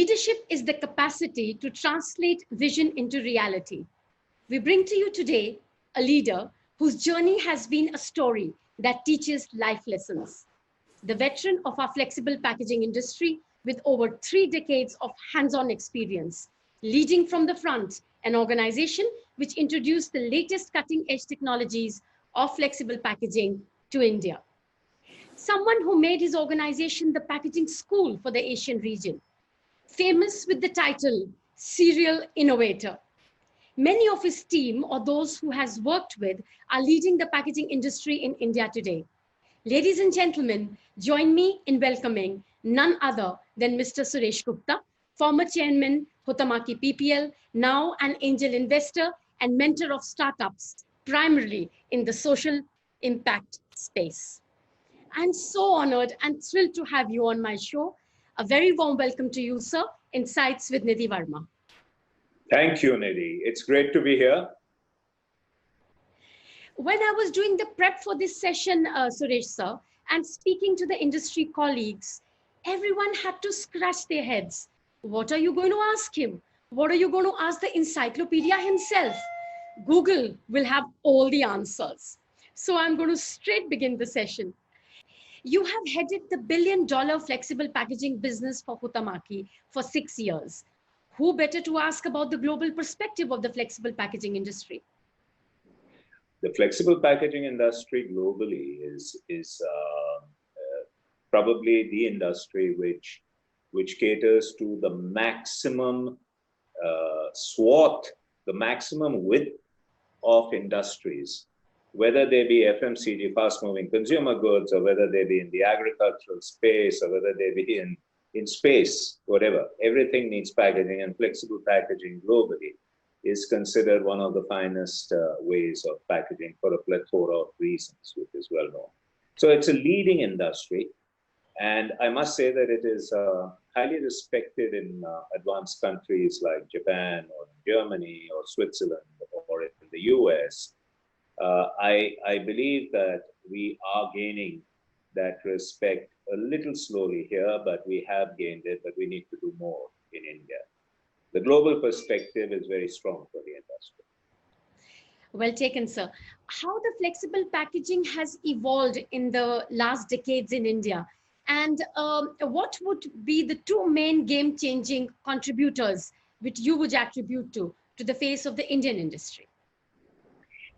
Leadership is the capacity to translate vision into reality. We bring to you today a leader whose journey has been a story that teaches life lessons. The veteran of our flexible packaging industry with over 3 decades of hands-on experience, leading from the front, an organization which introduced the latest cutting-edge technologies of flexible packaging to India. Someone who made his organization the packaging school for the Asian region, famous with the title Serial Innovator. Many of his team or those who has worked with are leading the packaging industry in India today. Ladies and gentlemen, join me in welcoming none other than Mr. Suresh Gupta, former chairman, Huhtamaki PPL, now an angel investor and mentor of startups, primarily in the social impact space. I'm so honored and thrilled to have you on my show. A very warm welcome to you, sir. Insights with Nidhi Verma. Thank you, Nidhi. It's great to be here. When I was doing the prep for this session, Suresh sir, and speaking to the industry colleagues, everyone had to scratch their heads. What are you going to ask him? What are you going to ask the encyclopedia himself? Google will have all the answers. So I'm going to straight begin the session. You have headed the billion-dollar flexible packaging business for Huhtamaki for 6 years. Who better to ask about the global perspective of the flexible packaging industry? The flexible packaging industry globally is probably the industry which caters to the maximum swath, the maximum width of industries, whether they be FMCG, fast-moving consumer goods, or whether they be in the agricultural space, or whether they be in space, whatever. Everything needs packaging, and flexible packaging globally is considered one of the finest ways of packaging for a plethora of reasons, which is well known. So it's a leading industry, and I must say that it is highly respected in advanced countries like Japan or Germany or Switzerland or in the US. I believe that we are gaining that respect a little slowly here, but we have gained it, but we need to do more in India. The global perspective is very strong for the industry. Well taken, sir. How the flexible packaging has evolved in the last decades in India, and what would be the 2 main game-changing contributors which you would attribute to the face of the Indian industry?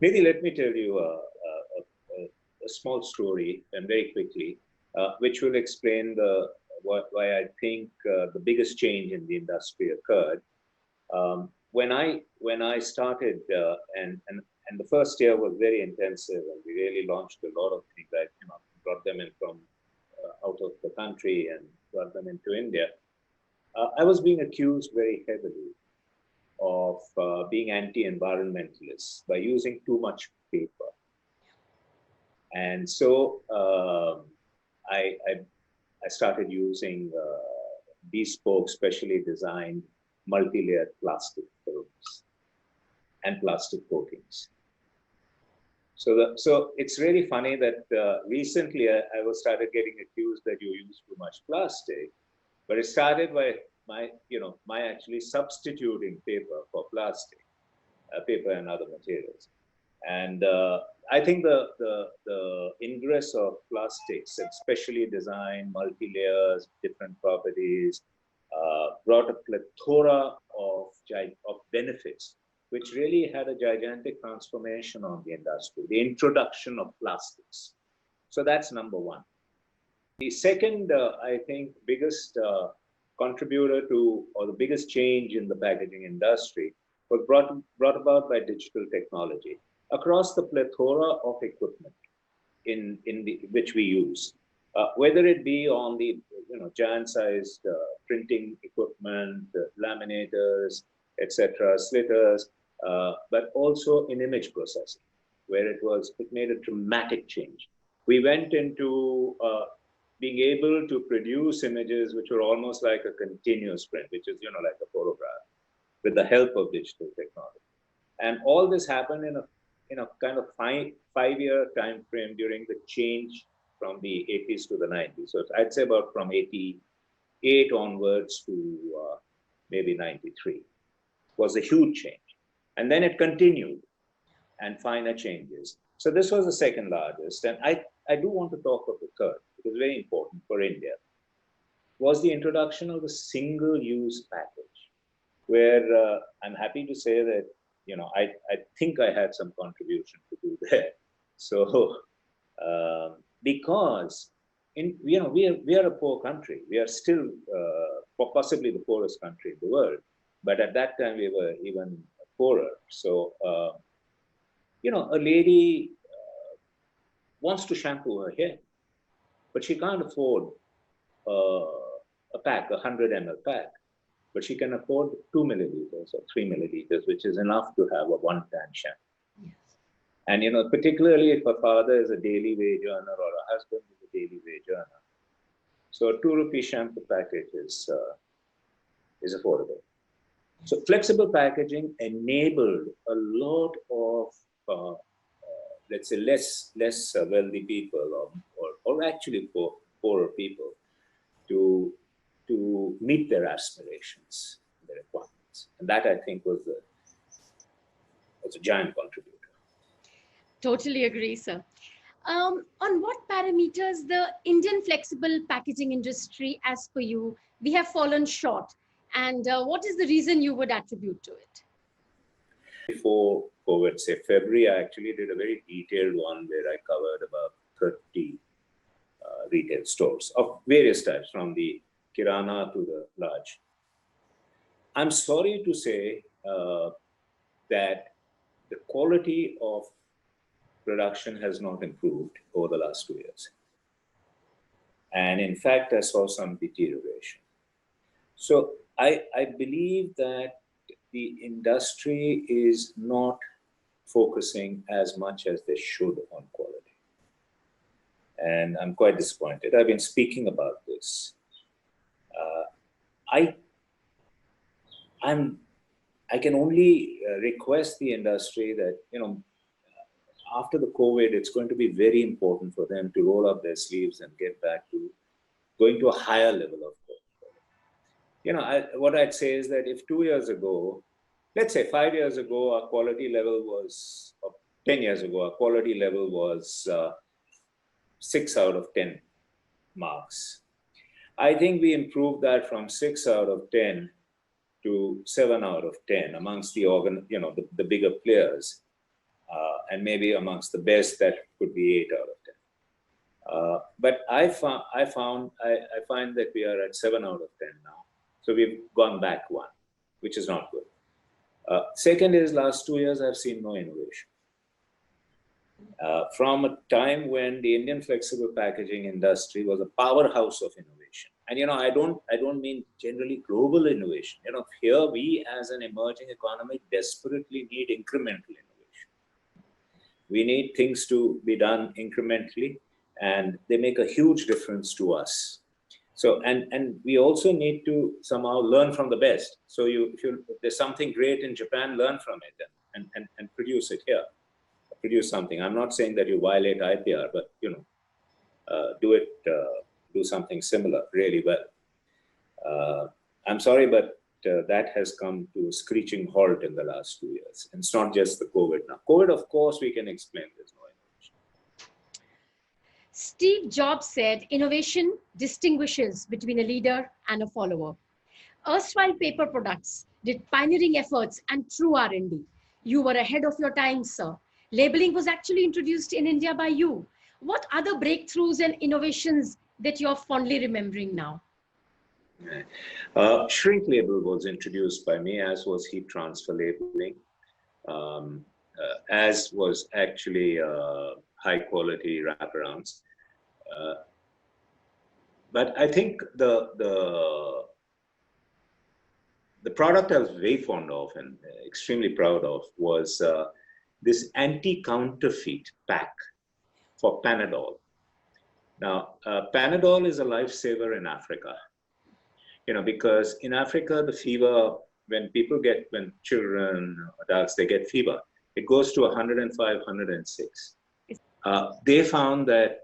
Maybe let me tell you a small story, and very quickly, which will explain why I think the biggest change in the industry occurred. When I started, and the first year was very intensive, and we really launched a lot of things. I brought them in from out of the country and brought them into India. I was being accused very heavily of being anti-environmentalist by using too much paper. And so I started using bespoke, specially designed multi-layer plastic films and plastic coatings. So it's really funny that recently I started getting accused that you use too much plastic, but it started by my actually substituting paper for plastic, paper and other materials. And I think the ingress of plastics, and specially designed multi-layers, different properties, brought a plethora of benefits, which really had a gigantic transformation on the industry, the introduction of plastics. So that's number one. The second, I think, biggest contributor to, or the biggest change in the packaging industry was brought about by digital technology across the plethora of equipment which we use, whether it be on the giant-sized printing equipment, laminators, etc., slitters, but also in image processing, where it made a dramatic change. We went into being able to produce images which were almost like a continuous print, which is like a photograph, with the help of digital technology. And all this happened in a kind of five-year time frame during the change from the 80s to the 90s. So I'd say about from 80 8 onwards to maybe 93 was a huge change. And then it continued and finer changes. So this was the second largest. And I do want to talk of the third, because it's very important for India, was the introduction of the single-use package, where I'm happy to say that, I think I had some contribution to do there. So, because we are a poor country. We are still possibly the poorest country in the world, but at that time we were even poorer. So, a lady wants to shampoo her hair, but she can't afford a pack, 100 ml pack, but she can afford 2 milliliters or 3 milliliters, which is enough to have a one-time shampoo. Yes. And, particularly if a father is a daily wage earner or a husband is a daily wage earner, so a 2 rupee shampoo package is affordable. So flexible packaging enabled a lot of, let's say, less wealthy people or actually poorer people to meet their aspirations, their requirements. And that, I think, was a giant contributor. Totally agree, sir. On what parameters the Indian flexible packaging industry, as per you, we have fallen short? And what is the reason you would attribute to it? Before COVID, say February, I actually did a very detailed one where I covered about 30 retail stores of various types, from the Kirana to the large. I'm sorry to say that the quality of production has not improved over the last 2 years. And in fact, I saw some deterioration. So I believe that the industry is not focusing as much as they should on quality. And I'm quite disappointed. I've been speaking about this. I can only request the industry that, after the COVID, it's going to be very important for them to roll up their sleeves and get back to going to a higher level of quality. What I'd say is that if 2 years ago, let's say 5 years ago, our quality level was, or 10 years ago, our quality level was 6 out of 10 marks. I think we improved that from 6 out of 10 to 7 out of 10 amongst the bigger players, and maybe amongst the best that could be 8 out of 10. But I find that we are at 7 out of 10 now. So we've gone back 1, which is not good. Second is, last 2 years, I've seen no innovation. From a time when the Indian flexible packaging industry was a powerhouse of innovation. And, I don't mean generally global innovation. Here we as an emerging economy desperately need incremental innovation. We need things to be done incrementally, and they make a huge difference to us. So, and we also need to somehow learn from the best. So if there's something great in Japan, learn from it and produce it here. Produce something. I'm not saying that you violate IPR, but do something similar really well. I'm sorry, but that has come to a screeching halt in the last 2 years. And it's not just the COVID now. COVID, of course, we can explain there's no innovation. Steve Jobs said, innovation distinguishes between a leader and a follower. Erstwhile paper products did pioneering efforts and true R&D. You were ahead of your time, sir. Labeling was actually introduced in India by you. What other breakthroughs and innovations that you're fondly remembering now? Shrink label was introduced by me, as was heat transfer labeling, as was actually high quality wraparounds. But I think the product I was very fond of and extremely proud of was this anti-counterfeit pack for Panadol. Now, Panadol is a lifesaver in Africa, because in Africa, the fever, when children, adults, they get fever, it goes to 105, 106. They found that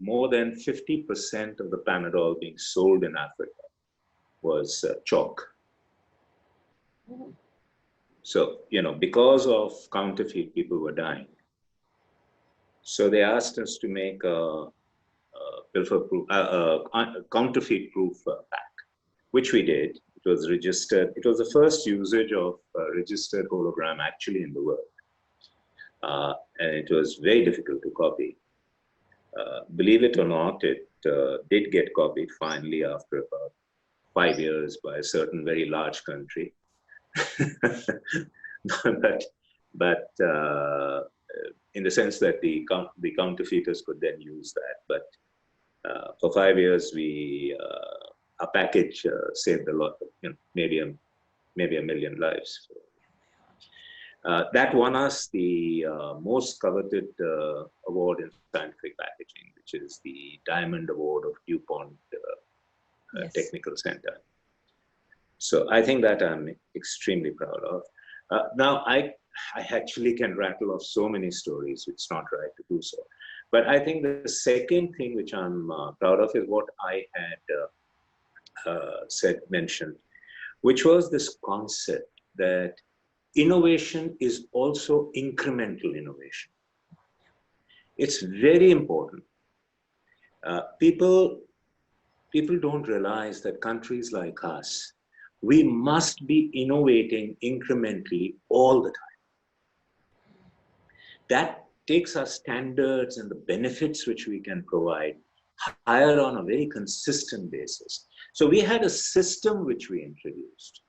more than 50% of the Panadol being sold in Africa was chalk. Oh. So, because of counterfeit, people were dying. So they asked us to make a counterfeit-proof pack, which we did. It was registered. It was the first usage of registered hologram actually in the world. And it was very difficult to copy. Believe it or not, it did get copied finally after about 5 years by a certain very large country. but in the sense that the counterfeiters could then use that. But for 5 years, our package saved a lot, maybe a million lives. That won us the most coveted award in scientific packaging, which is the Diamond Award of DuPont Yes. Technical Center. So I think that I'm extremely proud of. Now, I actually can rattle off so many stories. It's not right to do so. But I think the second thing which I'm proud of is what I had mentioned, which was this concept that innovation is also incremental innovation. It's very important. People don't realize that countries like us, we must be innovating incrementally all the time. That takes our standards and the benefits which we can provide higher on a very consistent basis. So we had a system which we introduced,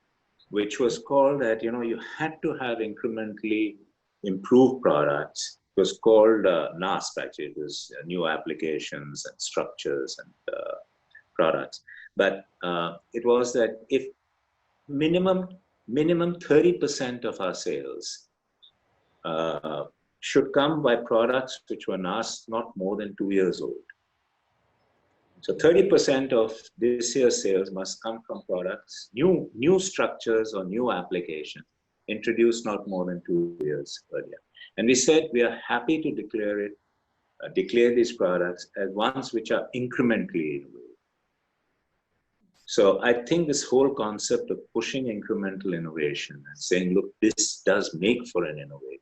which was called that, you had to have incrementally improved products. It was called NASP, actually. It was new applications and structures and products. But it was that if minimum 30% of our sales should come by products which were not more than 2 years old. So 30% of this year's sales must come from products, new structures or new applications introduced not more than 2 years earlier. And we said we are happy to declare these products as ones which are incrementally innovative. So I think this whole concept of pushing incremental innovation and saying, look, this does make for an innovator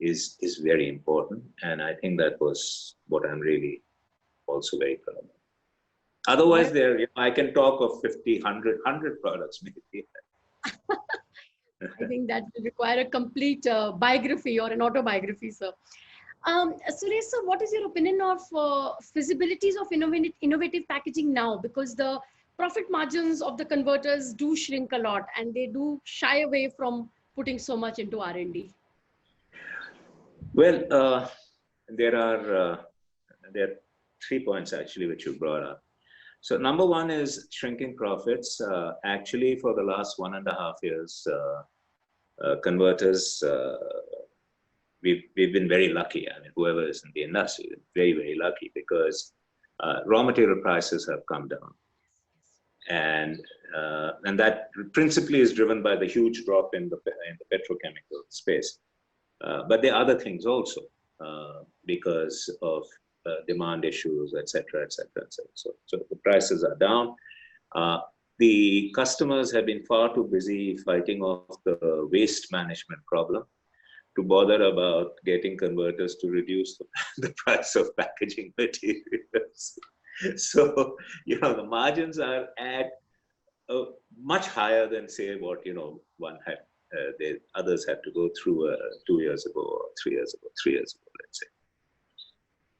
is very important. And I think that was what I'm really also very proud of. Otherwise, I can talk of 50, 100 products maybe. I think that will require a complete biography or an autobiography, sir. Suresh, sir, what is your opinion of feasibilities of innovative packaging now? Because the profit margins of the converters do shrink a lot, and they do shy away from putting so much into R&D. Well, there are 3 points actually which you brought up. So number one is shrinking profits. Actually, for the last 1.5 years, converters, we've been very lucky. I mean, whoever is in the industry, very, very lucky, because raw material prices have come down. And that principally is driven by the huge drop in the petrochemical space. But there are other things also, because of demand issues, et cetera, et cetera, et cetera. So the prices are down. The customers have been far too busy fighting off the waste management problem to bother about getting converters to reduce the price of packaging materials. So, the margins are at much higher than, say, what, one had, others had to go through 2 years ago or 3 years ago, let's say.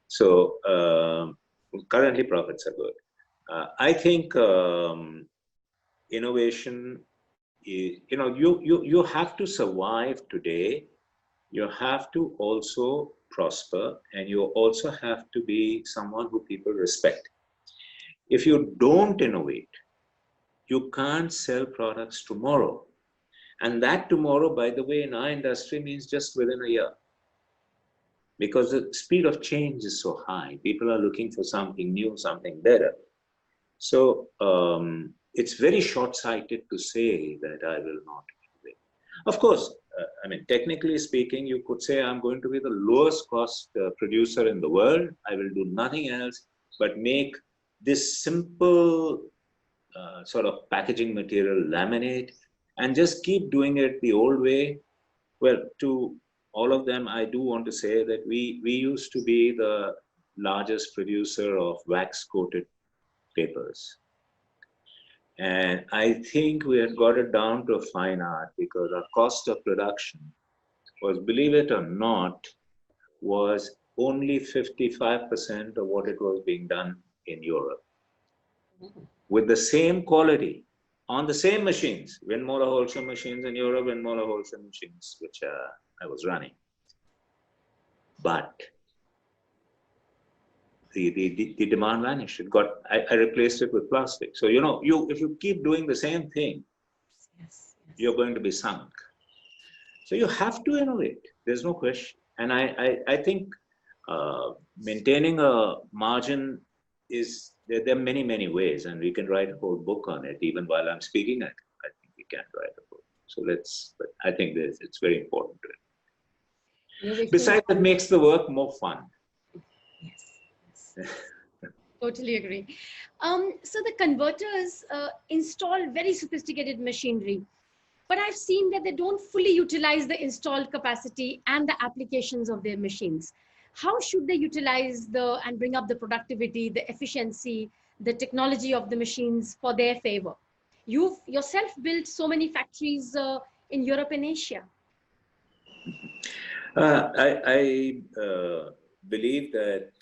So currently profits are good. I think innovation is, you have to survive today. You have to also prosper, and you also have to be someone who people respect. If you don't innovate, you can't sell products tomorrow. And that tomorrow, by the way, in our industry means just within a year. Because the speed of change is so high. People are looking for something new, something better. So it's very short-sighted to say that I will not innovate. Of course, technically speaking, you could say I'm going to be the lowest cost producer in the world. I will do nothing else but make this simple, sort of packaging material, laminate, and just keep doing it the old way. Well, to all of them, I do want to say that we used to be the largest producer of wax-coated papers. And I think we had got it down to a fine art because our cost of production was, believe it or not, was only 55% of what it was being done in Europe. With the same quality, on the same machines, Windmoller Holcim machines in Europe, Windmoller Holcim machines, which I was running. But the demand vanished. I replaced it with plastic. So, if you keep doing the same thing, Yes. you're going to be sunk. So you have to innovate. There's no question. And I think maintaining a margin there are many, many ways, and we can write a whole book on it. Even while I'm speaking, I think we can write a book. So but I think it's very important to it. Besides, it makes the work more fun. Yes. Totally agree. So the converters install very sophisticated machinery, but I've seen that they don't fully utilize the installed capacity and the applications of their machines. How should they utilize and bring up the productivity, the efficiency, the technology of the machines for their favor? You've yourself built so many factories in Europe and Asia. I believe that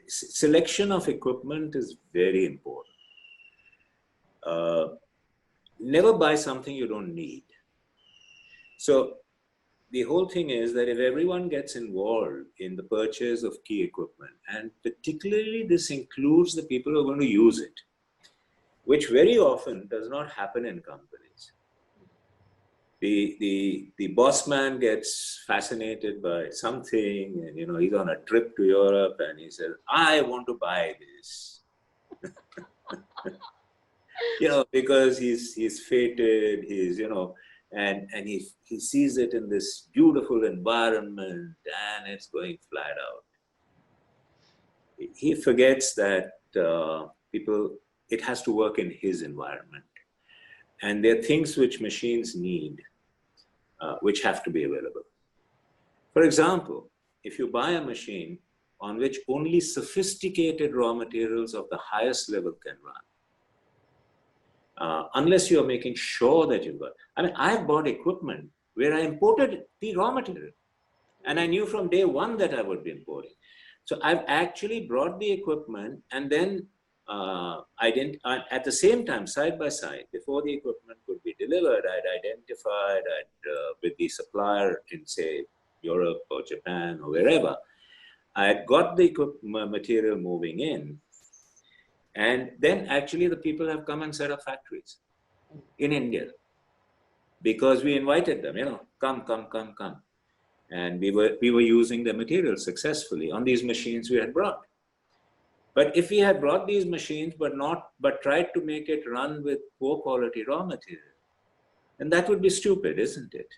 selection of equipment is very important. Never buy something you don't need. So the whole thing is that if everyone gets involved in the purchase of key equipment, and particularly this includes the people who are going to use it, which very often does not happen in companies. The boss man gets fascinated by something, and he's on a trip to Europe, and he says, "I want to buy this," because he's fated, and he sees it in this beautiful environment, and it's going flat out. He forgets that it has to work in his environment. And there are things which machines need, which have to be available. For example, if you buy a machine on which only sophisticated raw materials of the highest level can run, unless you're making sure that you've got. I've bought equipment where I imported the raw material, and I knew from day one that I would be importing. So I've actually brought the equipment, and then at the same time, side by side, before the equipment could be delivered, I'd identified with the supplier in, say, Europe or Japan or wherever, I had got the material moving in. And then actually the people have come and set up factories in India because we invited them, come. And we were using the material successfully on these machines we had brought. But if we had brought these machines but tried to make it run with poor quality raw material, then that would be stupid, isn't it?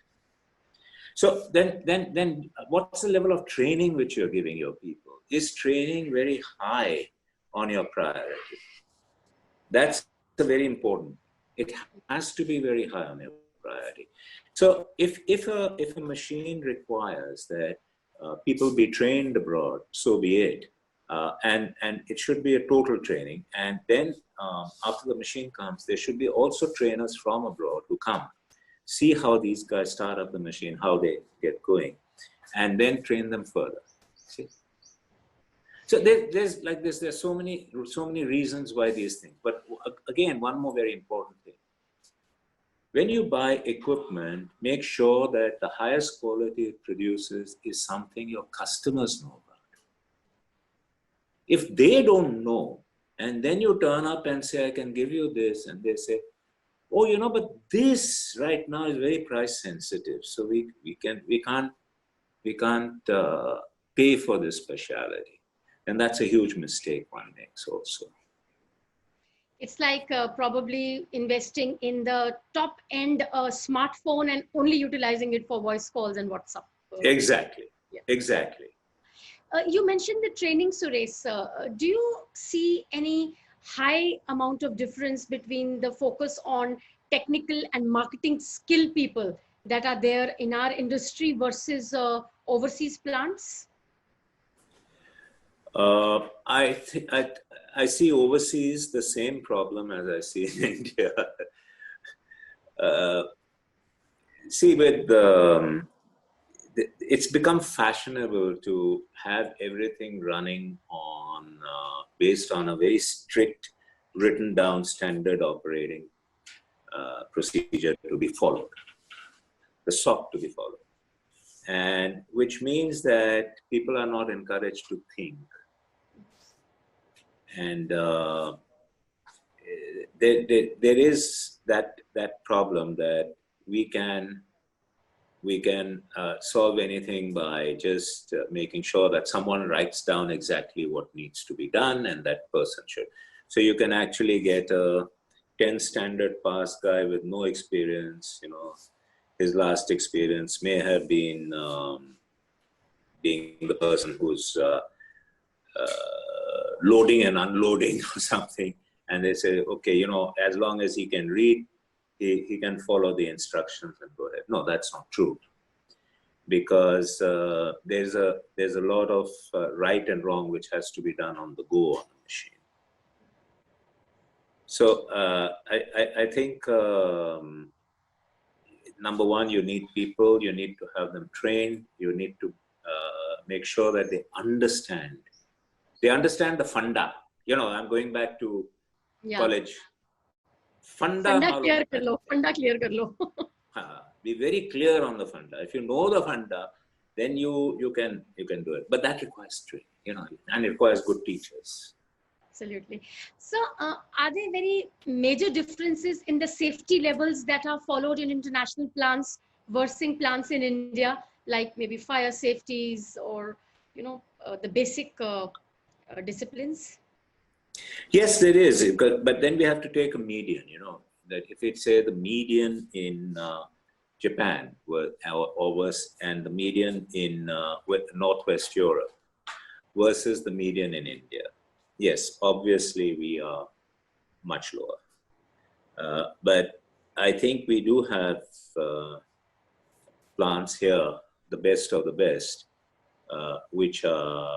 So then what's the level of training which you're giving your people? Is training very high on your priority? That's very important. It has to be very high on your priority. So if a machine requires that people be trained abroad, so be it. And it should be a total training. And then after the machine comes, there should be also trainers from abroad who come, see how these guys start up the machine, how they get going, and then train them further. See? So there's so many reasons why these things. But again, one more very important thing. When you buy equipment, make sure that the highest quality it produces is something your customers know about. If they don't know, and then you turn up and say, I can give you this, and they say, oh, but this right now is very price sensitive, so we can't pay for this specialty. And that's a huge mistake one makes also. It's like probably investing in the top end smartphone and only utilizing it for voice calls and WhatsApp. Exactly. Yeah. Exactly. You mentioned the training, Suresh. Do you see any high amount of difference between the focus on technical and marketing skill people that are there in our industry versus overseas plants? I see overseas the same problem as I see in India. Uh, See, it's become fashionable to have everything running on based on a very strict, written down standard operating procedure to be followed, the SOP to be followed, and which means that people are not encouraged to think. And there is that problem that we can solve anything by just making sure that someone writes down exactly what needs to be done, and that person should. So you can actually get a 10 standard pass guy with no experience. His last experience may have been being the person who's loading and unloading or something, and they say, okay, as long as he can read, he can follow the instructions and go ahead. No, that's not true, because there's a lot of right and wrong which has to be done on the go on the machine. So I think number one, you need people, you need to have them trained, you need to make sure that they understand the funda. I'm going back to college. Funda clear kar lo. Funda clear kar lo. Be very clear on the funda. If you know the funda, then you can do it. But that requires training, and it requires good teachers. Absolutely. So are there very major differences in the safety levels that are followed in international plants versus plants in India, like maybe fire safeties or, the basic disciplines? Yes, there is. But then we have to take a median, that if it's say the median in Japan and the median in Northwest Europe versus the median in India. Yes, obviously we are much lower. But I think we do have plants here, the best of the best, which are,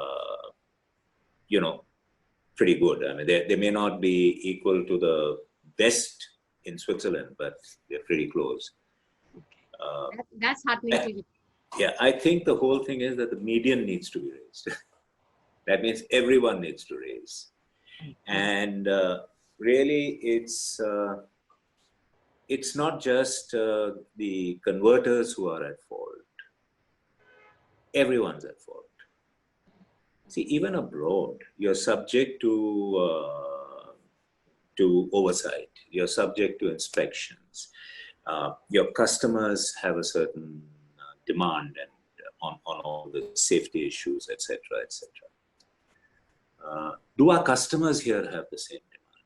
pretty good. I mean, they may not be equal to the best in Switzerland, but they're pretty close. That's heartening to you. Yeah, I think the whole thing is that the median needs to be raised. That means everyone needs to raise. And really, it's not just the converters who are at fault. Everyone's at fault. See, even abroad, you're subject to oversight. You're subject to inspections. Your customers have a certain demand and on all the safety issues, etc., etc. Do our customers here have the same demand?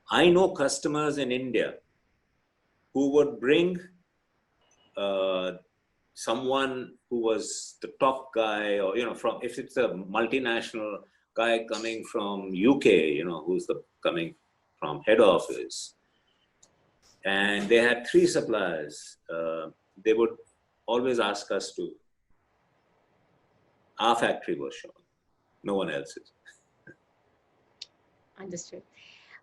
I know customers in India who would bring someone who was the top guy, or if it's a multinational guy coming from UK, who's coming from head office, and they had 3 suppliers, they would always ask us to. Our factory was shown, no one else's. Understood.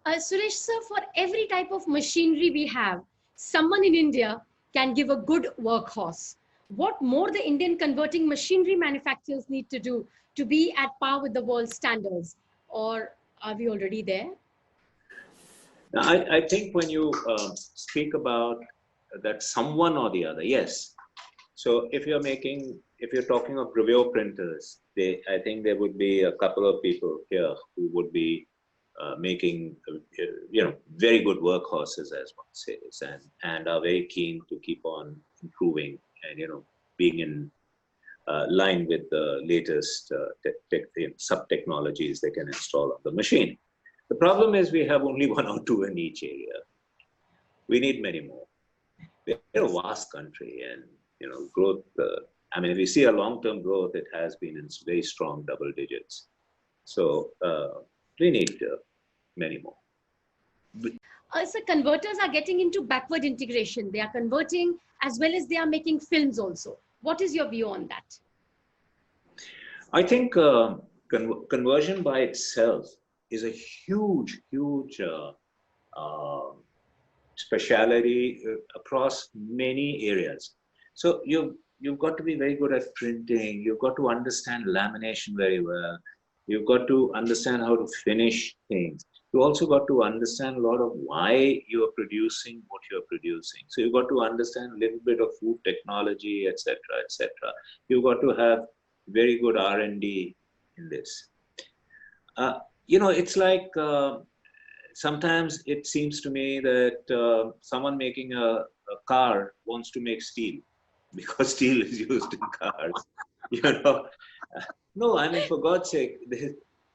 Suresh sir, for every type of machinery we have, someone in India can give a good workhorse. What more the Indian converting machinery manufacturers need to do to be at par with the world standards? Or are we already there? Now, I think when you speak about that someone or the other, yes. So if you're talking of gravure printers, I think there would be a couple of people here who would be making, very good workhorses, as one says, and are very keen to keep on improving and, being in line with the latest sub-technologies they can install on the machine. The problem is we have only 1 or 2 in each area. We need many more. We're a vast country, and growth I mean, if we see a long-term growth, it has been in very strong double digits. So we need many more. So converters are getting into backward integration. They are converting as well as they are making films also. What is your view on that? I think conversion by itself is a huge, huge speciality across many areas. So you've got to be very good at printing. You've got to understand lamination very well. You've got to understand how to finish things. You also got to understand a lot of why you are producing what you're producing. So you've got to understand a little bit of food technology, etc., etc. You've got to have very good R&D in this. It's like sometimes it seems to me that someone making a car wants to make steel because steel is used in cars. No, I mean, for God's sake,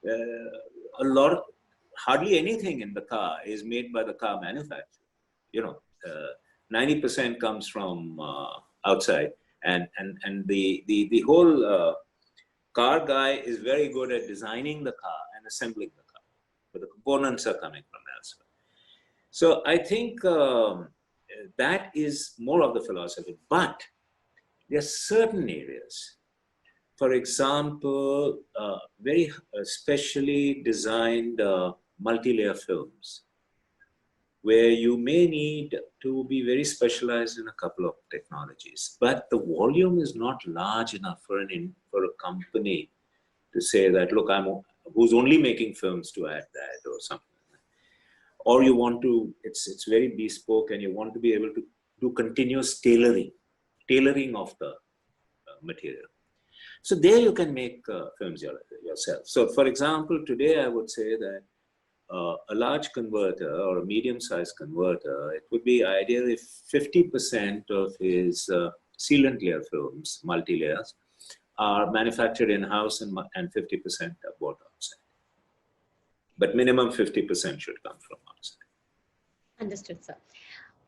a lot of, hardly anything in the car is made by the car manufacturer. 90% comes from outside, and the whole car guy is very good at designing the car and assembling the car, but the components are coming from elsewhere. So I think that is more of the philosophy. But there are certain areas, for example, very specially designed multi-layer films, where you may need to be very specialized in a couple of technologies, but the volume is not large enough for a company to say that, look, who's only making films to add that or something like that. Or you want to, it's very bespoke, and you want to be able to do continuous tailoring of the material. So there you can make films yourself. So for example, today I would say that a large converter or a medium-sized converter, it would be ideal if 50% of his sealant layer films, multi-layers, are manufactured in-house and 50% are bought outside. But minimum 50% should come from outside. Understood, sir.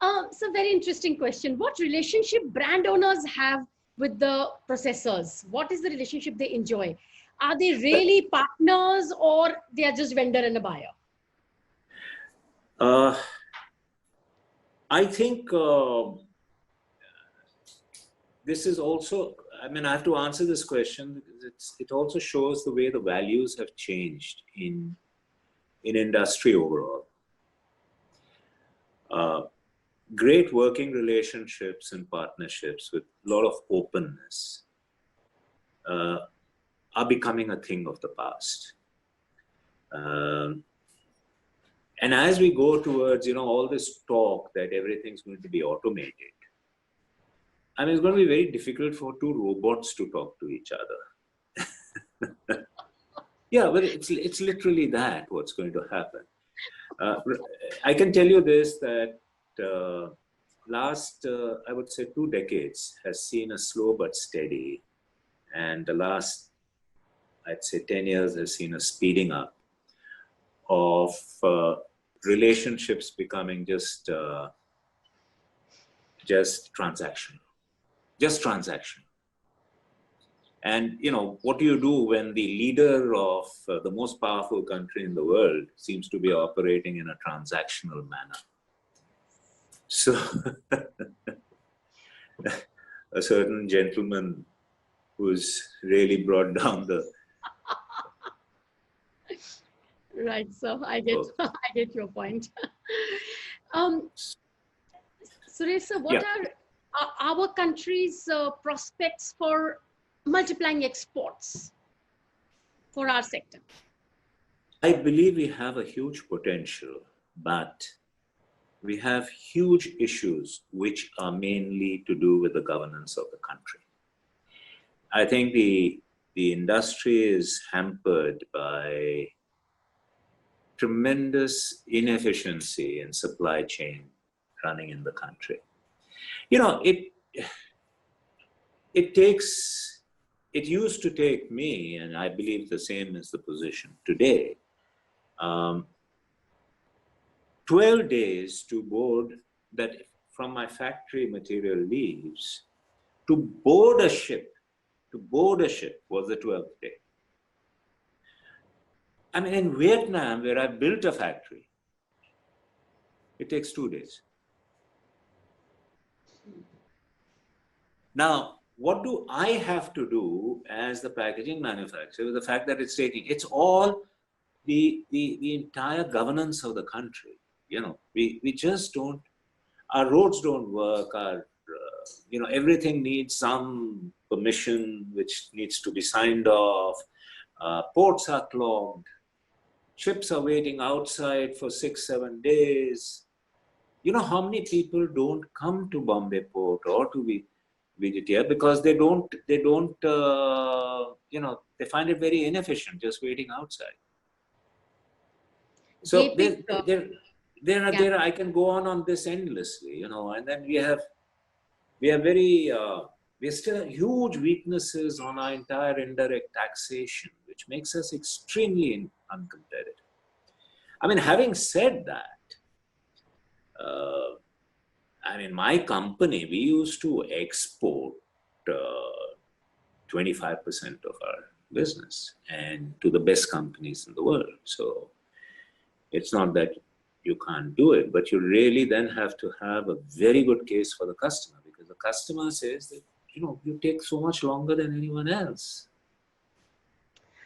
So very interesting question. What relationship brand owners have with the processors? What is the relationship they enjoy? Are they really partners, or they are just vendor and a buyer? I think this is also, I mean, I have to answer this question because it also shows the way the values have changed in industry overall. Great working relationships and partnerships with a lot of openness are becoming a thing of the past. And as we go towards, all this talk that everything's going to be automated, I mean, it's going to be very difficult for two robots to talk to each other. Yeah, but it's literally that what's going to happen. I can tell you this, that last, I would say 2 decades has seen a slow but steady, and the last, I'd say 10 years has seen a speeding up of relationships becoming just transactional. And, what do you do when the leader of the most powerful country in the world seems to be operating in a transactional manner? So, a certain gentleman who's really brought down the... Right, so I get your point. Suresh, sir, what are our country's prospects for multiplying exports for our sector? I believe we have a huge potential, but we have huge issues which are mainly to do with the governance of the country. I think the industry is hampered by tremendous inefficiency in supply chain running in the country. It used to take me, and I believe the same is the position today, 12 days to board, that from my factory material leaves, to board a ship to board a ship was the 12th day. I mean, in Vietnam, where I built a factory, it takes 2 days. Now, what do I have to do as the packaging manufacturer with the fact that it's all the entire governance of the country. You know, we just don't, our roads don't work, everything needs some permission which needs to be signed off. Ports are clogged. Ships are waiting outside for 6-7 days. You know how many people don't come to Bombay port or to VGTR because they find it very inefficient just waiting outside. So there I can go on this endlessly, and then we still have huge weaknesses on our entire indirect taxation, which makes us extremely uncompetitive. I mean, having said that, my company, we used to export 25% of our business and to the best companies in the world. So it's not that you can't do it, but you really then have to have a very good case for the customer, because the customer says that, you take so much longer than anyone else,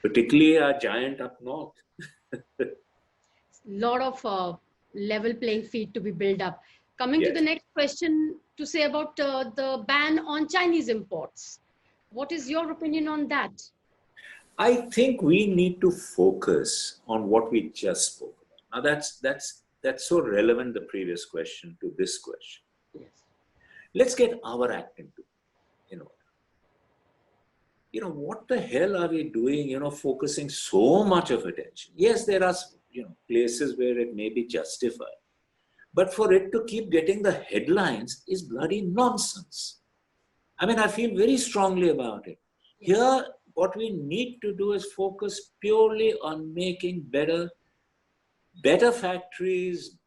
particularly a giant up north. Lot of level playing field to be built up. Coming to the next question to say about the ban on Chinese imports. What is your opinion on that? I think we need to focus on what we just spoke about. Now that's so relevant, the previous question to this question. Yes. Let's get our act in order. What the hell are we doing, focusing so much of attention? Yes, there are, places where it may be justified. But for it to keep getting the headlines is bloody nonsense. I feel very strongly about it. Here, what we need to do is focus purely on making better factories,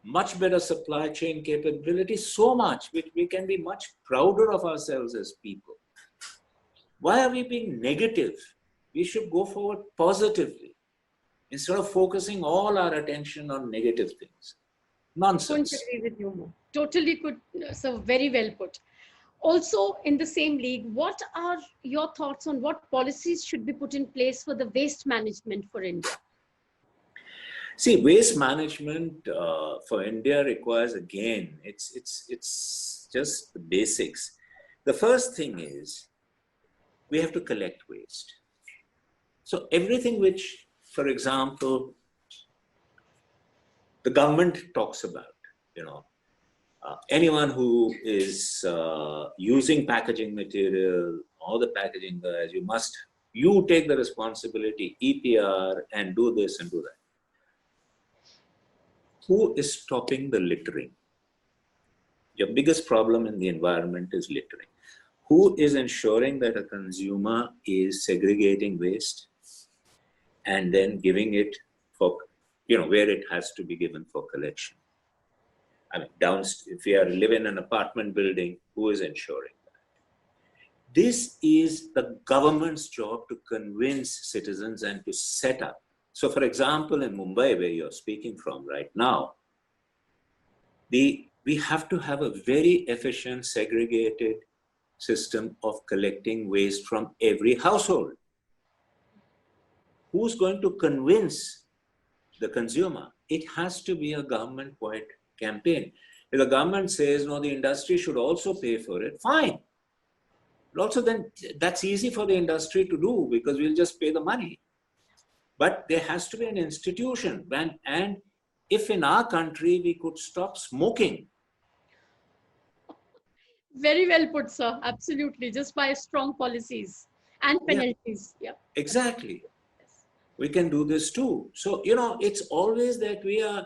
much better supply chain capability, so much, which we can be much prouder of ourselves as people. Why are we being negative? We should go forward positively instead of focusing all our attention on negative things. Nonsense. Couldn't agree with you more. Totally could. So very well put. Also, in the same league, what are your thoughts on what policies should be put in place for the waste management for India? See, waste management for India requires, again, it's just the basics. The first thing is we have to collect waste. So everything which, for example, the government talks about, anyone who is using packaging material or the packaging guys, you take the responsibility, EPR, and do this and do that. Who is stopping the littering? Your biggest problem in the environment is littering. Who is ensuring that a consumer is segregating waste and then giving it for, where it has to be given for collection? If you live in an apartment building, who is ensuring that? This is the government's job to convince citizens and to set up. So, for example, in Mumbai, where you're speaking from right now, we have to have a very efficient, segregated system of collecting waste from every household. Who's going to convince the consumer? It has to be a government-wide campaign. If the government says, no, the industry should also pay for it, fine. But also then that's easy for the industry to do because we'll just pay the money. But there has to be an institution. And if in our country we could stop smoking. Very well put, sir. Absolutely. Just by strong policies and penalties. Yeah. Exactly. Yes. We can do this too. So, it's always that we are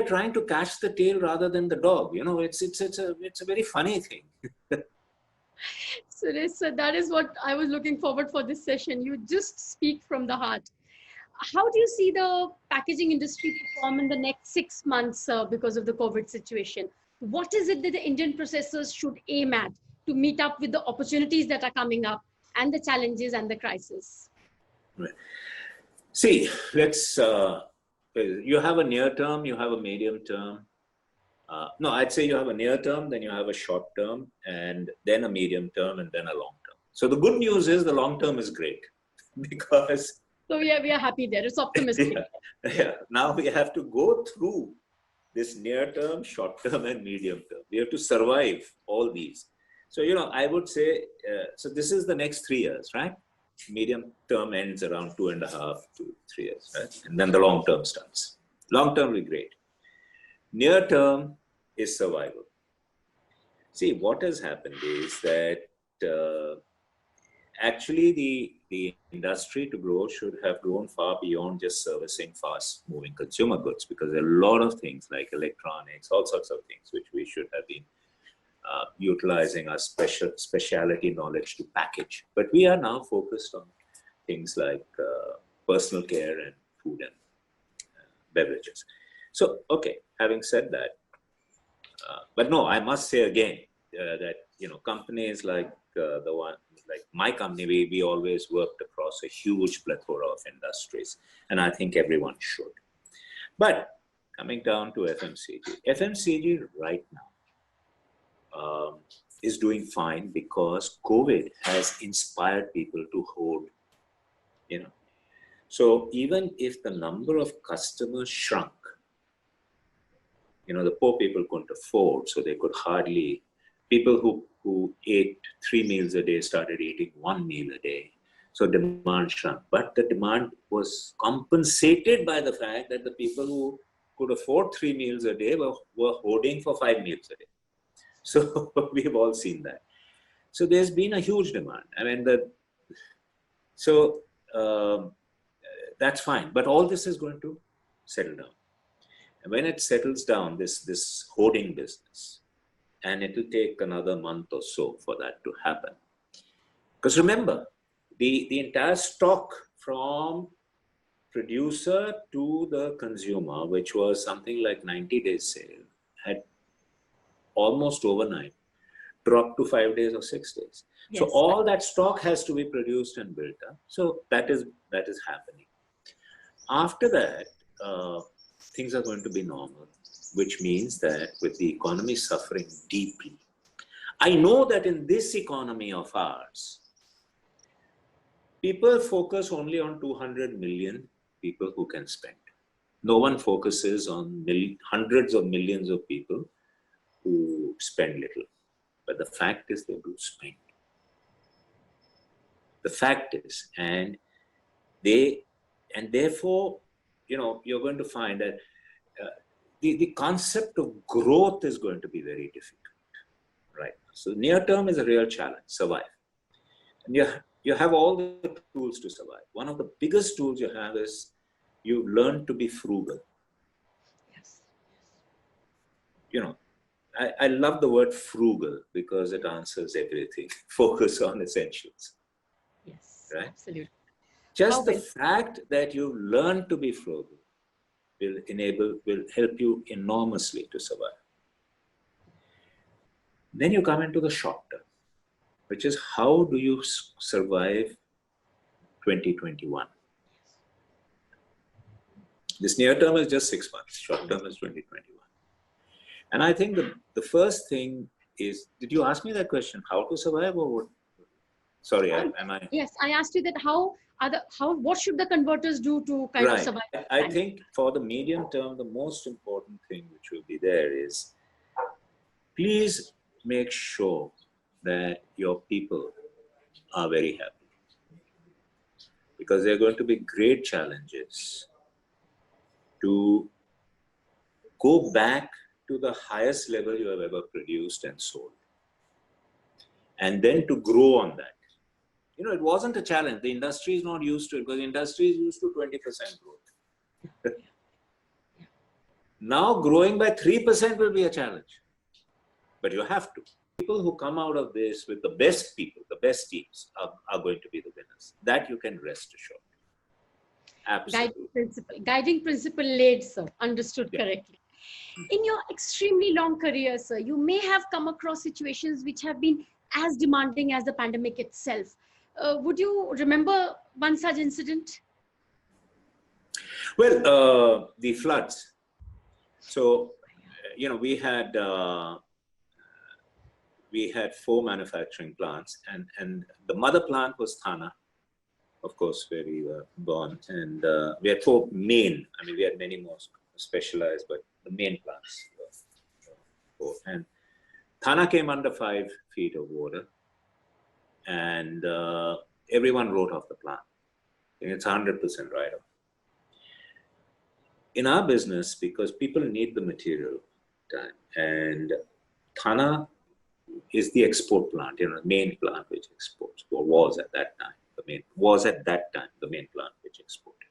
trying to catch the tail rather than the dog. It's a very funny thing. Suresh, sir, that is what I was looking forward for this session. You just speak from the heart. How do you see the packaging industry perform in the next 6 months because of the COVID situation? What is it that the Indian processors should aim at to meet up with the opportunities that are coming up and the challenges and the crisis? Right. See, you have a near term, you have a medium term. No, I'd say you have a near term, then you have a short term, and then a medium term, and then a long term. So the good news is the long term is great because So we are happy there. It's optimistic. yeah. Now we have to go through this near term, short term, and medium term. We have to survive all these. So, I would say, so this is the next 3 years, right? Medium term ends around 2.5 to 3 years, right? And then the long term starts. Long term will be great. Near term is survival. See, what has happened is that actually the industry to grow should have grown far beyond just servicing fast moving consumer goods, because there are a lot of things like electronics, all sorts of things which we should have been utilizing our specialty knowledge to package. But we are now focused on things like personal care and food and beverages. So, okay, having said that, but no, I must say again that, companies like like my company, we always worked across a huge plethora of industries, and I think everyone should. But coming down to FMCG right now is doing fine because COVID has inspired people to hoard, So even if the number of customers shrunk, the poor people couldn't afford, so they could hardly, people who ate 3 meals a day started eating 1 meal a day. So demand shrunk. But the demand was compensated by the fact that the people who could afford 3 meals a day were hoarding for 5 meals a day. So we've all seen that. So there's been a huge demand. I mean, that's fine. But all this is going to settle down. And when it settles down, this hoarding business, and it will take another month or so for that to happen. Because remember, the entire stock from producer to the consumer, which was something like 90 days sale, had almost overnight dropped to 5 days or 6 days. Yes. So all that stock has to be produced and built up. So that is happening. After that, things are going to be normal, which means that with the economy suffering deeply, I know that in this economy of ours, people focus only on 200 million people who can spend. No one focuses on hundreds of millions of people who spend little. But the fact is they do spend. The fact is, and therefore, you're going to find that the concept of growth is going to be very difficult, right? So near term is a real challenge, survive. And you have all the tools to survive. One of the biggest tools you have is you learn to be frugal. Yes. I love the word frugal because it answers everything. Focus on essentials. Yes, right? Absolutely. Just the fact that you learn to be frugal will help you enormously to survive. Then you come into the short term, which is how do you survive 2021? This near term is just 6 months, short term is 2021. And I think the first thing is, did you ask me that question, how to survive or what? Sorry, am I? Yes, I asked you that what should the converters do to kind of survive? I think for the medium term, the most important thing which will be there is, please make sure that your people are very happy, because there are going to be great challenges to go back to the highest level you have ever produced and sold, and then to grow on that. It wasn't a challenge. The industry is not used to it, because the industry is used to 20% growth. Now growing by 3% will be a challenge, but you have to. People who come out of this with the best people, the best teams are going to be the winners. That you can rest assured. Absolutely. Guiding principle laid, sir. Understood correctly. In your extremely long career, sir, you may have come across situations which have been as demanding as the pandemic itself. Would you remember one such incident? Well, the floods. So, we had 4 manufacturing plants, and the mother plant was Thana, of course, where we were born, and we had 4 main. I mean, we had many more specialized, but the main plants were 4. And Thana came under 5 feet of water, and everyone wrote off the plant. And it's 100% write-off. In our business, because people need the material time, and Thana is the export plant, the main plant which exports, or was at that time the main plant which exported.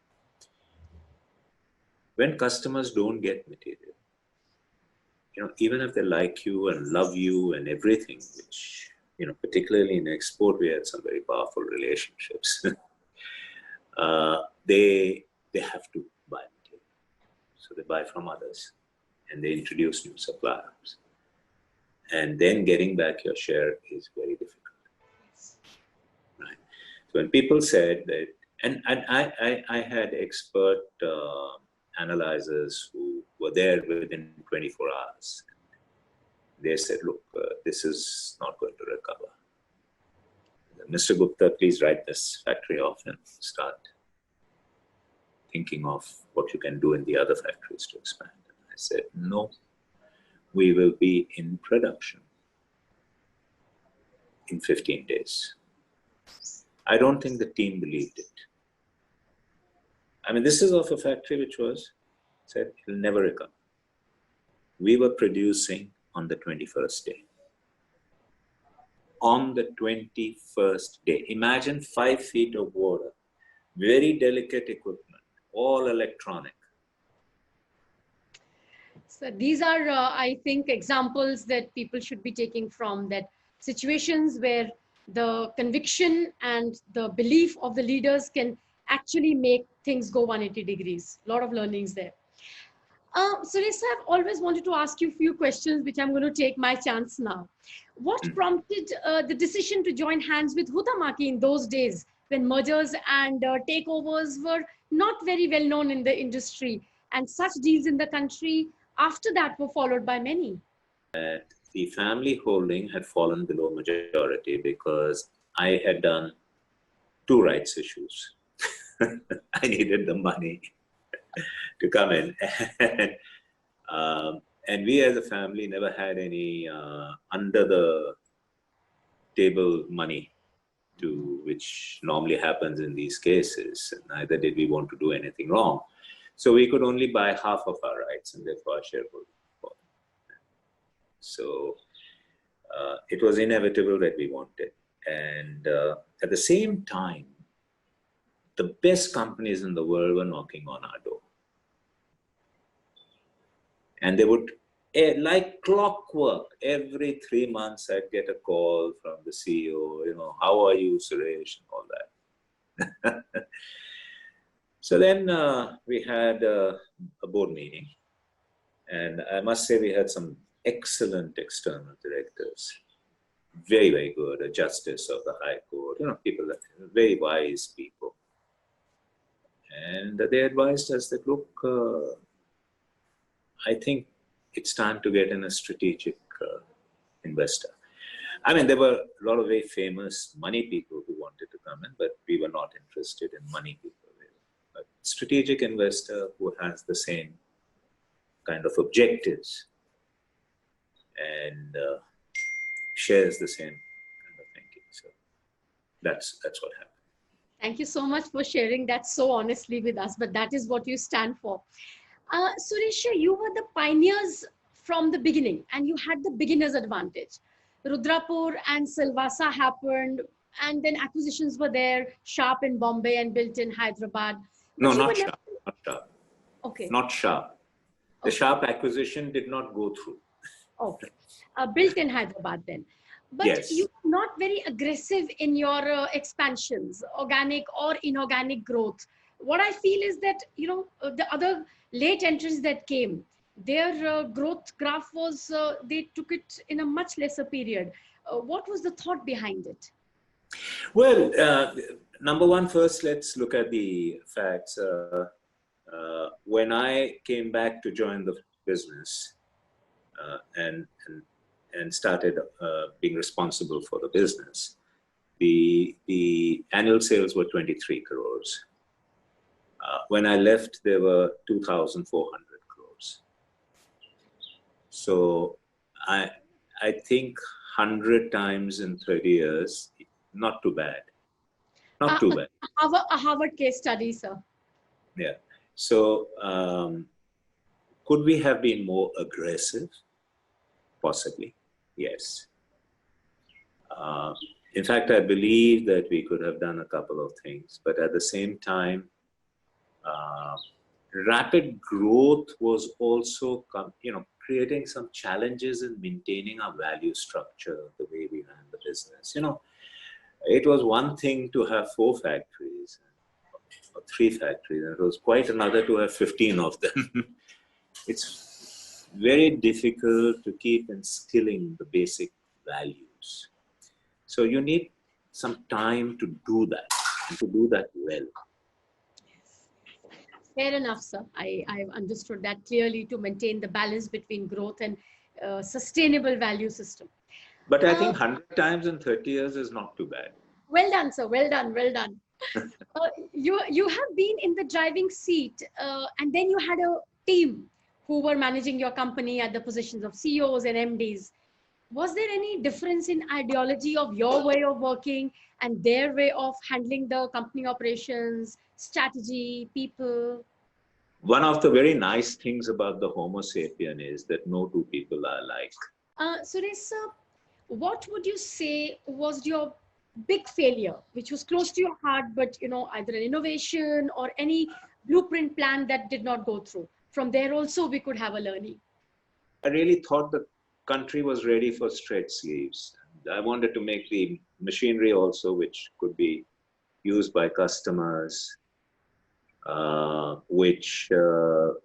When customers don't get material, even if they like you and love you and everything, which, particularly in export, we had some very powerful relationships. They have to buy material. So they buy from others and they introduce new suppliers. And then getting back your share is very difficult. Right? So when people said that, and I had expert analyzers who were there within 24 hours. They said, look, this is not going to recover. Mr. Gupta, please write this factory off and start thinking of what you can do in the other factories to expand. And I said, no, we will be in production in 15 days. I don't think the team believed it. I mean, this is of a factory which said it will never recover. We were producing on the 21st day. On the 21st day. Imagine 5 feet of water, very delicate equipment, all electronic. So these are, I think, examples that people should be taking from that situations where the conviction and the belief of the leaders can actually make things go 180 degrees. A lot of learnings there. Suresh, I've always wanted to ask you a few questions, which I'm going to take my chance now. What prompted the decision to join hands with Huhtamaki in those days when mergers and takeovers were not very well known in the industry, and such deals in the country after that were followed by many? The family holding had fallen below majority because I had done 2 rights issues. I needed the money to come in. And we as a family never had any under the table money, which normally happens in these cases. Neither did we want to do anything wrong. So we could only buy half of our rights and therefore our shareholding. So it was inevitable that we wanted. And at the same time, the best companies in the world were knocking on our door. And they would, like clockwork, every 3 months I'd get a call from the CEO, how are you, Suresh, and all that. So then we had a board meeting. And I must say we had some excellent external directors. Very, very good. A justice of the High Court, people, very wise people. And they advised us that, look, I think it's time to get in a strategic investor. I mean, there were a lot of very famous money people who wanted to come in, but we were not interested in money people. A strategic investor who has the same kind of objectives and shares the same kind of thinking. So that's what happened. Thank you so much for sharing that so honestly with us, but that is what you stand for. Suresh, you were the pioneers from the beginning and you had the beginner's advantage. Rudrapur and Silvassa happened, and then acquisitions were there, Sharp in Bombay and built in Hyderabad. No, not Sharp. Not Sharp. Okay. Not Sharp. The Sharp acquisition did not go through. Okay. Built in Hyderabad then. But yes. You were not very aggressive in your expansions, organic or inorganic growth. What I feel is that, the other late entrants that came, their growth graph was, they took it in a much lesser period. What was the thought behind it? Well, number one, first, let's look at the facts. When I came back to join the business and started being responsible for the business, the annual sales were 23 crores. When I left, there were 2,400 crores. So I think 100 times in 30 years, not too bad. Not too bad. A Harvard case study, sir. Yeah. So could we have been more aggressive? Possibly, yes. In fact, I believe that we could have done a couple of things, but at the same time, rapid growth was also, creating some challenges in maintaining our value structure, the way we ran the business. It was one thing to have 4 factories or 3 factories, and it was quite another to have 15 of them. It's very difficult to keep instilling the basic values. So you need some time to do that, and to do that well. Fair enough, sir. I've understood that clearly, to maintain the balance between growth and sustainable value system. But I think 100 times in 30 years is not too bad. Well done, sir. Well done. Well done. You have been in the driving seat, and then you had a team who were managing your company at the positions of CEOs and MDs. Was there any difference in ideology of your way of working and their way of handling the company operations, strategy, people? One of the very nice things about the Homo sapien is that no two people are alike. Suresh sir, what would you say was your big failure, which was close to your heart, but either an innovation or any blueprint plan that did not go through? From there also we could have a learning. I really thought the country was ready for stretch sleeves. I wanted to make the machinery also, which could be used by customers, which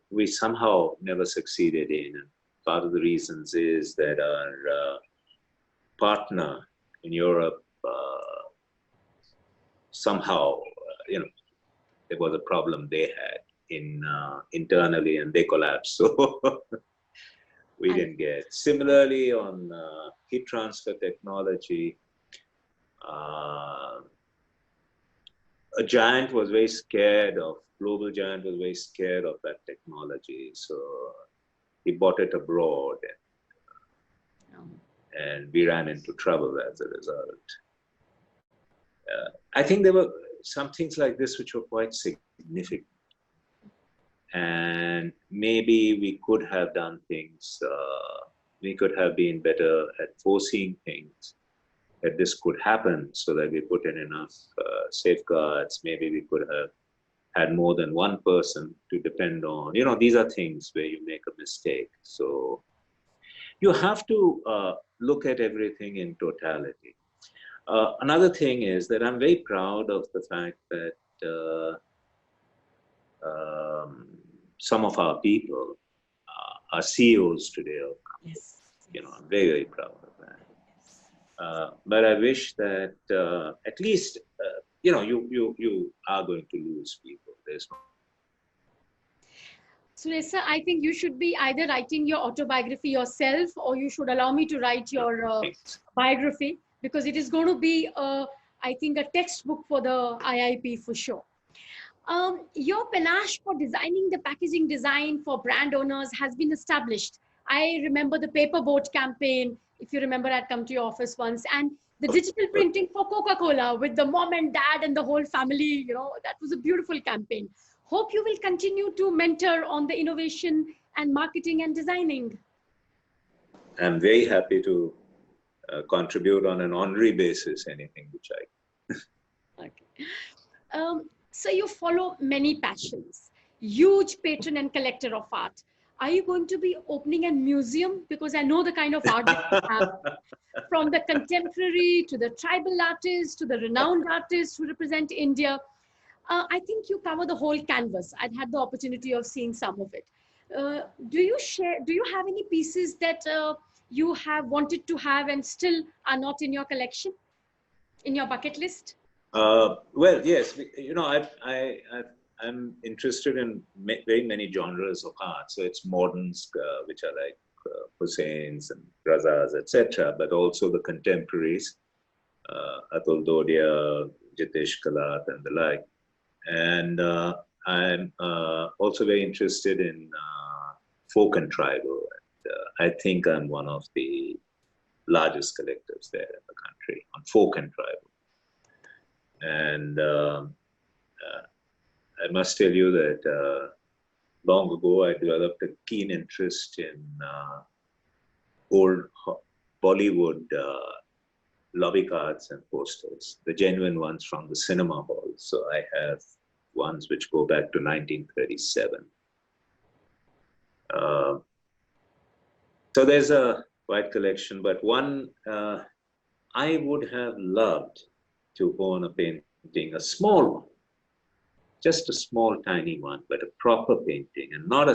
we somehow never succeeded in. And part of the reasons is that our partner in Europe somehow, there was a problem they had internally, and they collapsed. So we didn't get. Similarly, on heat transfer technology, a giant was very scared of, global giant was very scared of that technology. So he bought it abroad, and we ran into trouble as a result. I think there were some things like this which were quite significant. And maybe we could have done things, we could have been better at foreseeing things, that this could happen, so that we put in enough safeguards. Maybe we could have had more than one person to depend on. These are things where you make a mistake. So you have to look at everything in totality. Another thing is that I'm very proud of the fact that some of our people are CEOs today of companies. Yes. I'm very, very proud of that. But I wish that at least, you are going to lose people. There's no. Suresh sir, I think you should be either writing your autobiography yourself, or you should allow me to write your biography, because it is going to be, I think, a textbook for the IIP for sure. Your panache for designing the packaging design for brand owners has been established. I remember the paperboat campaign. If you remember, I'd come to your office once, and the digital printing for Coca-Cola with the mom and dad and the whole family, that was a beautiful campaign. Hope you will continue to mentor on the innovation and marketing and designing. I'm very happy to contribute on an honorary basis, anything which I. Okay. So you follow many passions, huge patron and collector of art. Are you going to be opening a museum? Because I know the kind of art that you have, from the contemporary to the tribal artists to the renowned artists who represent India. I think you cover the whole canvas. I'd had the opportunity of seeing some of it. Do you have any pieces that you have wanted to have and still are not in your collection, in your bucket list? Well, yes, I'm interested in very many genres of art. So it's moderns, which are like Hussains and Razas, etc., but also the contemporaries, Atul Dodia, Jitesh Kalat, and the like. And I'm also very interested in folk and tribal. And, I think I'm one of the largest collectors there in the country on folk and tribal. And I must tell you that long ago I developed a keen interest in old Bollywood lobby cards and posters, the genuine ones from the cinema hall. So I have ones which go back to 1937. So there's a wide collection, but one I would have loved to own a painting, a small one, just a small, tiny one, but a proper painting, and not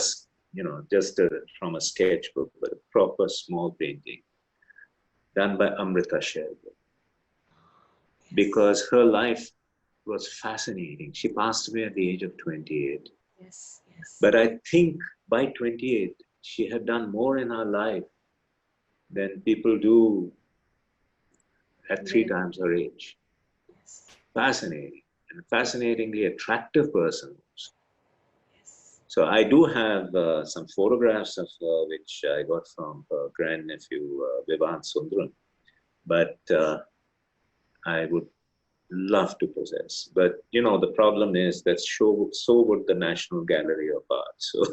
just from a sketchbook, but a proper small painting done by Amrita Sherwood. Because her life was fascinating. She passed away at the age of 28. Yes, yes. But I think by 28, she had done more in her life than people do at 3 times her age. Yes. Fascinating, and a fascinatingly attractive person. Yes. So I do have some photographs of her, which I got from her grandnephew, Vivan Sundaram. But I would love to possess. But, the problem is that so would the National Gallery of Art. So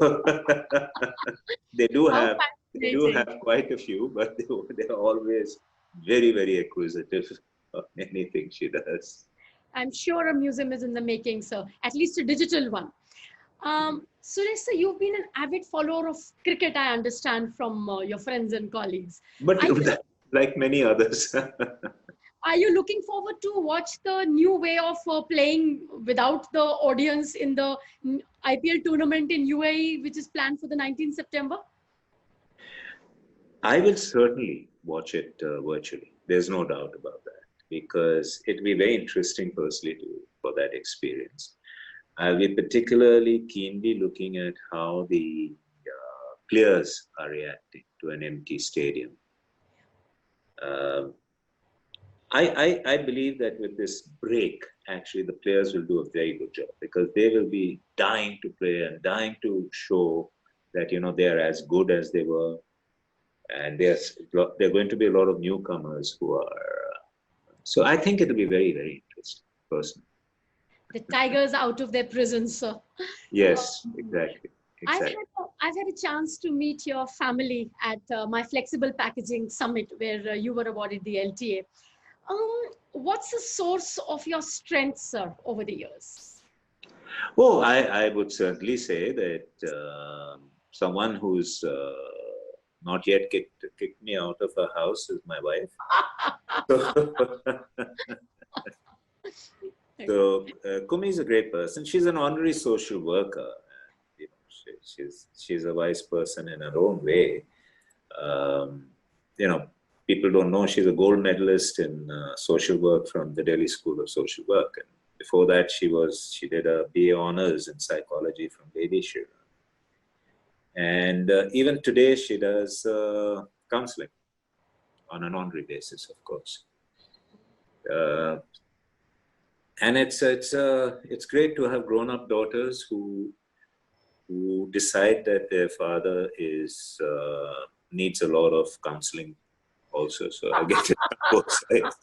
they do have quite a few, but they're always very, very acquisitive of anything she does. I'm sure a museum is in the making, sir, at least a digital one. Suresh, sir, you've been an avid follower of cricket, I understand, from your friends and colleagues. But like many others. Are you looking forward to watch the new way of playing without the audience in the IPL tournament in UAE, which is planned for the 19th September? I will certainly watch it virtually. There's no doubt about that, because it'll be very interesting personally for that experience. I'll be particularly keenly looking at how the players are reacting to an empty stadium. I believe that with this break, actually, the players will do a very good job, because they will be dying to play and dying to show that, they are as good as they were. And there are going to be a lot of newcomers who are. So I think it'll be very, very interesting, personally. The tigers out of their prison, sir. Yes, exactly. I've had a chance to meet your family at my Flexible Packaging Summit, where you were awarded the LTA. What's the source of your strength, sir, over the years? Oh, I would certainly say that someone who's not yet kicked me out of her house is my wife. So Kumi is a great person. She's an honorary social worker. She's a wise person in her own way. People don't know she's a gold medalist in social work from the Delhi School of Social Work. And before that, she did a BA honors in psychology from Lady Shira. And even today, she does counseling on an honorary basis, of course. And it's great to have grown-up daughters who decide that their father needs a lot of counseling also. So I get it on both sides.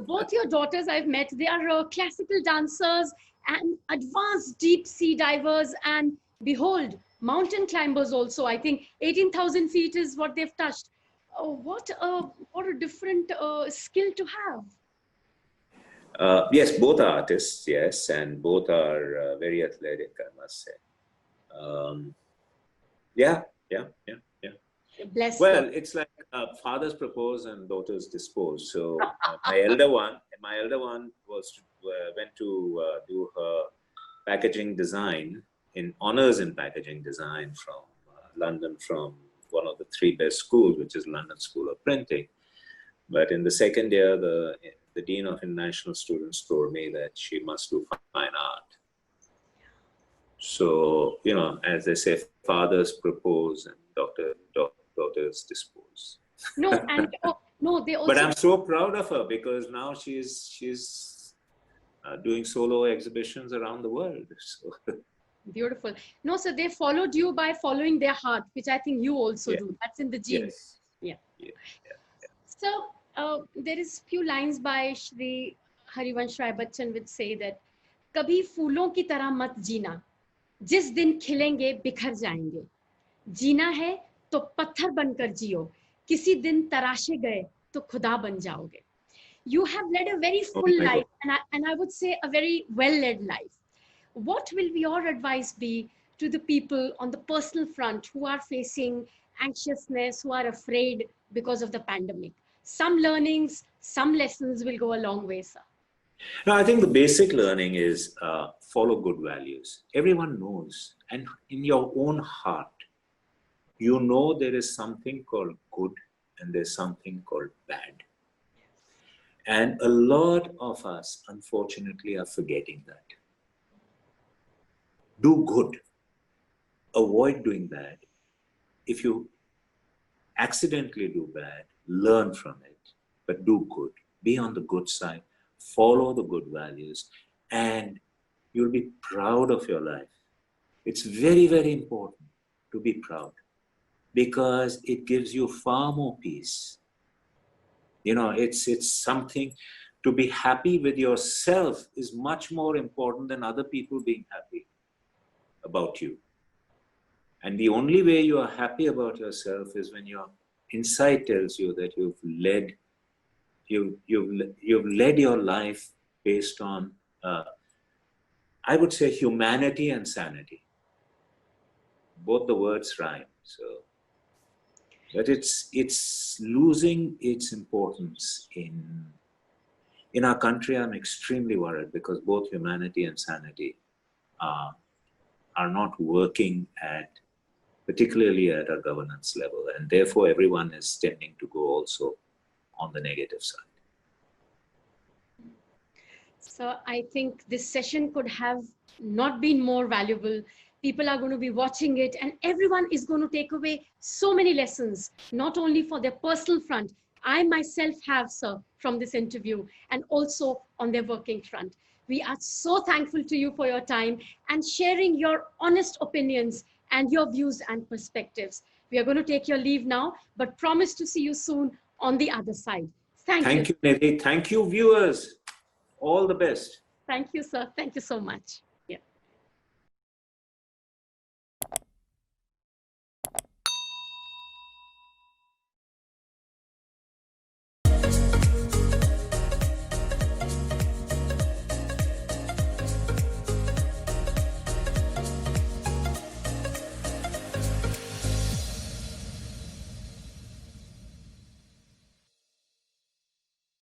Both your daughters I've met, they are classical dancers and advanced deep sea divers, and behold, mountain climbers also. I think 18,000 feet is what they've touched. What a different skill to have. Yes, both are artists, yes, and both are very athletic, I must say. Yeah. Bless well, them. It's like fathers propose and daughters dispose. So my elder one went to do her packaging design in honors in packaging design from London, from one of the three best schools, which is London School of Printing. But in the second year, the Dean of International Students told me that she must do fine art. So, you know, as they say, fathers propose and daughters dispose. No, and no, they also. But I'm so proud of her because now she's doing solo exhibitions around the world. So. Beautiful. No, so they followed you by following their heart, which I think you also do. That's in the genes. Yes. Yeah. So there is few lines by Shri Harivansh Rai Bachchan which say that कभी फूलों की तरह मत जीना, जिस दिन खिलेंगे बिखर जाएंगे. जीना है तो पत्थर बनकर जियो, किसी दिन तराशे गए तो खुदा बन जाओगे. You have led a very full life, and I would say a very well-led life. What will your advice be to the people on the personal front who are facing anxiousness, who are afraid because of the pandemic? Some learnings, some lessons will go a long way, sir. No, I think the basic learning is follow good values. Everyone knows, and in your own heart, you know there is something called good and there's something called bad. And a lot of us, unfortunately, are forgetting that. Do good. Avoid doing bad. If you accidentally do bad, learn from it, but do good. Be on the good side. Follow the good values, and you'll be proud of your life. It's very, very important to be proud because it gives you far more peace. You know, it's something to be happy with yourself is much more important than other people being happy about you. And the only way you are happy about yourself is when your inside tells you that you've led your life based on, I would say, humanity and sanity. Both the words rhyme. So, but it's losing its importance in our country. I'm extremely worried because both humanity and sanity are not working particularly at a governance level, and therefore everyone is tending to go also on the negative side. So I think this session could have not been more valuable. People are going to be watching it, and everyone is going to take away so many lessons, not only for their personal front. I myself have, sir, from this interview, and also on their working front. We are so thankful to you for your time and sharing your honest opinions and your views and perspectives. We are going to take your leave now, but promise to see you soon on the other side. Thank you. Nidhi. Thank you, viewers. All the best. Thank you, sir. Thank you so much.